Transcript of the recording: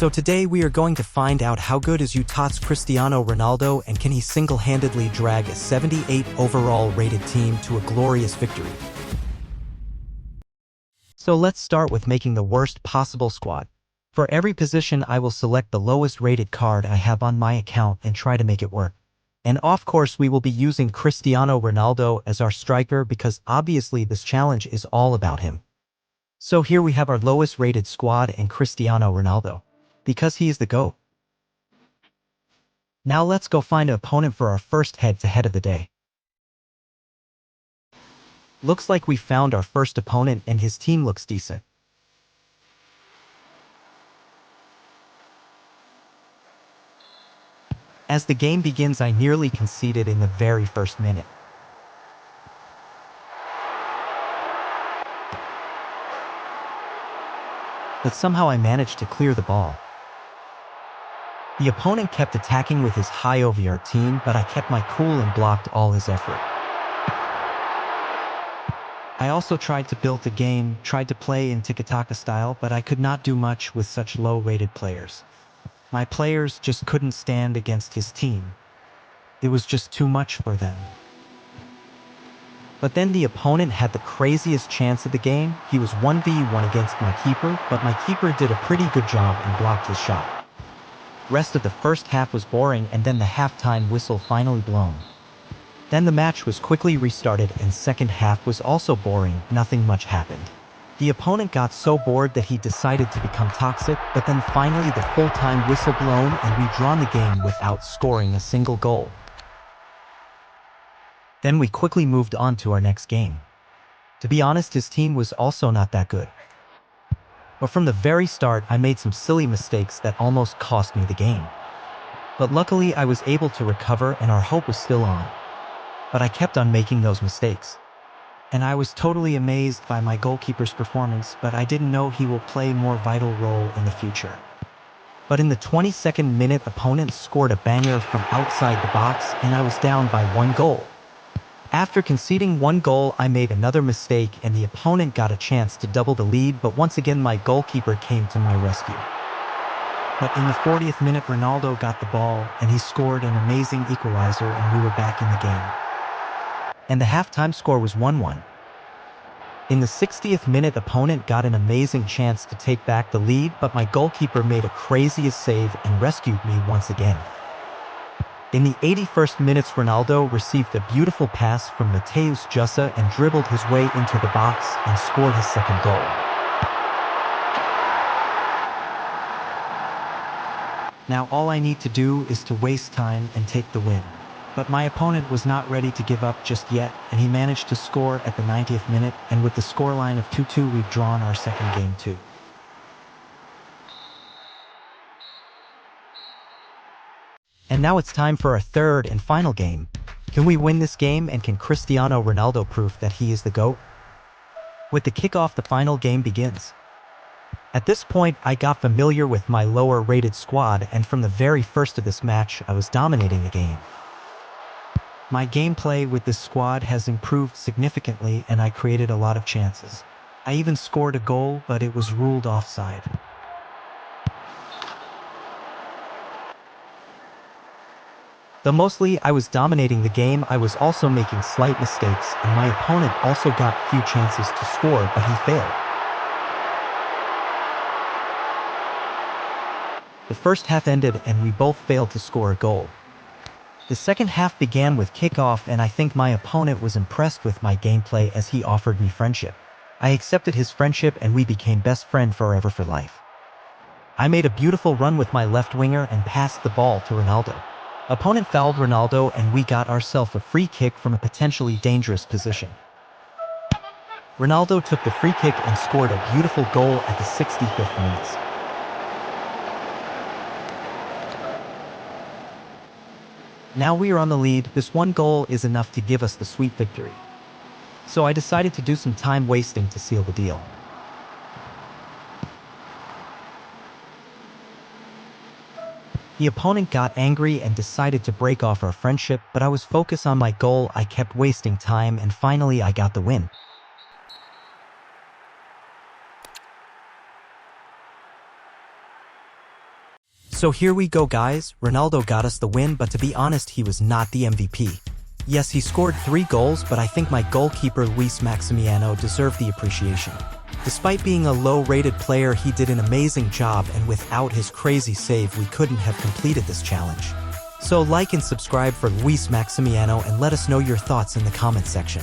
So today we are going to find out how good is Utah's Cristiano Ronaldo and can he single-handedly drag a 78 overall rated team to a glorious victory. So let's start with making the worst possible squad. For every position I will select the lowest rated card I have on my account and try to make it work. And of course we will be using Cristiano Ronaldo as our striker because obviously this challenge is all about him. So here we have our lowest rated squad and Cristiano Ronaldo, because he is the GOAT. Now let's go find an opponent for our first head-to-head of the day. Looks like we found our first opponent and his team looks decent. As the game begins, I nearly conceded in the very first minute. But somehow I managed to clear the ball. The opponent kept attacking with his high OVR team, but I kept my cool and blocked all his effort. I also tried to build the game, tried to play in tiki-taka style, but I could not do much with such low-rated players. My players just couldn't stand against his team. It was just too much for them. But then the opponent had the craziest chance of the game. He was 1v1 against my keeper, but my keeper did a pretty good job and blocked his shot. Rest of the first half was boring and then the halftime whistle finally blown. Then the match was quickly restarted and second half was also boring, nothing much happened. The opponent got so bored that he decided to become toxic, but then finally the full-time whistle blown and we drawn the game without scoring a single goal. Then we quickly moved on to our next game. To be honest, his team was also not that good. But from the very start, I made some silly mistakes that almost cost me the game. But luckily I was able to recover and our hope was still on. But I kept on making those mistakes. And I was totally amazed by my goalkeeper's performance, but I didn't know he will play a more vital role in the future. But in the 22nd minute, opponent scored a banger from outside the box and I was down by 1 goal. After conceding 1 goal, I made another mistake and the opponent got a chance to double the lead, but once again my goalkeeper came to my rescue. But in the 40th minute, Ronaldo got the ball and he scored an amazing equalizer and we were back in the game. And the halftime score was 1-1. In the 60th minute, opponent got an amazing chance to take back the lead, but my goalkeeper made a craziest save and rescued me once again. In the 81st minute, Ronaldo received a beautiful pass from Mateus Jussa and dribbled his way into the box and scored his second goal. Now all I need to do is to waste time and take the win. But my opponent was not ready to give up just yet, and he managed to score at the 90th minute, and with the scoreline of 2-2 we've drawn our second game too. And now it's time for our third and final game. Can we win this game, and can Cristiano Ronaldo prove that he is the GOAT? With the kickoff, the final game begins. At this point, I got familiar with my lower rated squad, and from the very first of this match, I was dominating the game. My gameplay with this squad has improved significantly and I created a lot of chances. I even scored a goal, but it was ruled offside. Though mostly I was dominating the game, I was also making slight mistakes and my opponent also got few chances to score, but he failed. The first half ended and we both failed to score a goal. The second half began with kickoff and I think my opponent was impressed with my gameplay as he offered me friendship. I accepted his friendship and we became best friend forever for life. I made a beautiful run with my left winger and passed the ball to Ronaldo. Opponent fouled Ronaldo and we got ourselves a free kick from a potentially dangerous position. Ronaldo took the free kick and scored a beautiful goal at the 65th minute. Now we are on the lead. This 1 goal is enough to give us the sweet victory. So I decided to do some time wasting to seal the deal. The opponent got angry and decided to break off our friendship, but I was focused on my goal. I kept wasting time and finally I got the win. So here we go guys, Ronaldo got us the win, but to be honest he was not the MVP. Yes, he scored 3 goals, but I think my goalkeeper Luis Maximiano deserved the appreciation. Despite being a low-rated player, he did an amazing job, and without his crazy save we couldn't have completed this challenge. So like and subscribe for Luis Maximiano and let us know your thoughts in the comment section.